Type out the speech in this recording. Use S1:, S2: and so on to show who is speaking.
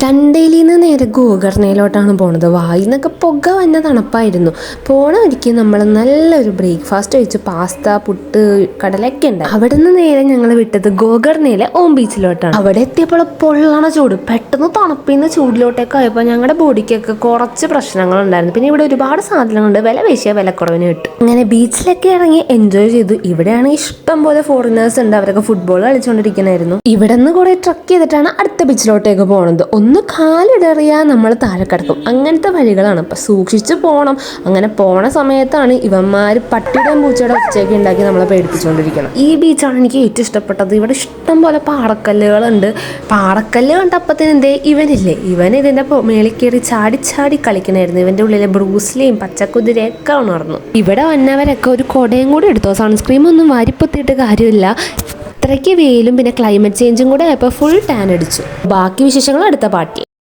S1: ദണ്ഡേലിയിൽ നിന്ന് നേരെ ഗോകർണയിലോട്ടാണ് പോണത്. വായിന്നൊക്കെ പുക വന്ന തണുപ്പായിരുന്നു. പോണ ഒരിക്കൽ നമ്മൾ നല്ലൊരു ബ്രേക്ക്ഫാസ്റ്റ് കഴിച്ചു. പാസ്ത, പുട്ട്, കടലൊക്കെ ഉണ്ട്. അവിടെ നിന്ന് നേരെ ഞങ്ങൾ വിട്ടത് ഗോകർണയിലെ ഓം ബീച്ചിലോട്ടാണ്. അവിടെ എത്തിയപ്പോൾ പൊള്ളണ ചൂട്, പെട്ടെന്ന് തണുപ്പിന്ന് ചൂടിലോട്ടൊക്കെ ആയപ്പോൾ ഞങ്ങളുടെ ബോഡിക്കൊക്കെ കുറച്ച് പ്രശ്നങ്ങളുണ്ടായിരുന്നു. പിന്നെ ഇവിടെ ഒരുപാട് സാധനങ്ങളുണ്ട്, വില പേശിയ വിലക്കുറവിന് കിട്ടും. അങ്ങനെ ബീച്ചിലൊക്കെ ഇറങ്ങി എൻജോയ് ചെയ്തു. ഇവിടെയാണ് ഇഷ്ടം പോലെ ഫോറിനേഴ്സ് ഉണ്ട്, അവരൊക്കെ ഫുട്ബോൾ കളിച്ചുകൊണ്ടിരിക്കണായിരുന്നു. ഇവിടെ നിന്ന് കുറെ ട്രക്ക് ചെയ്തിട്ടാണ് അടുത്ത ബീച്ചിലോട്ടേക്ക് പോണത്. ഒന്ന് കാലിടറിയാൽ നമ്മൾ താഴെ കിടക്കും, അങ്ങനത്തെ വഴികളാണ്. അപ്പം സൂക്ഷിച്ച് പോകണം. അങ്ങനെ പോണ സമയത്താണ് ഇവന്മാർ പട്ടിയുടെയും പൂച്ചയുടെ ഒച്ചയൊക്കെ ഉണ്ടാക്കി നമ്മളെ പേടിപ്പിച്ചുകൊണ്ടിരിക്കണം. ഈ ബീച്ചാണ് എനിക്ക് ഏറ്റവും ഇഷ്ടപ്പെട്ടത്. ഇവിടെ ഇഷ്ടം പോലെ പാറക്കല്ലുകളുണ്ട്. പാറക്കല്ല് കണ്ടപ്പത്തിന് എന്തേ ഇവനില്ലേ, ഇവൻ ഇതിൻ്റെ മേളിൽ കയറി ചാടി ചാടി കളിക്കണമായിരുന്നു. ഇവൻ്റെ ഉള്ളിലെ ബ്രൂസ്ലിയും പച്ചക്കുതിരയൊക്കെ ഉണർന്നു. ഇവിടെ വന്നവരൊക്കെ ഒരു കുടയും കൂടി എടുത്തോ, സൺസ്ക്രീം ഒന്നും വാരിപ്പൊത്തിയിട്ട് കാര്യമില്ല. അത്രയ്ക്ക് വെയിലും പിന്നെ ക്ലൈമറ്റ് ചേഞ്ചും കൂടെ ആയപ്പോൾ ഫുൾ ടാൻ അടിച്ചു. ബാക്കി വിശേഷങ്ങൾ അടുത്ത പാട്ടിൽ.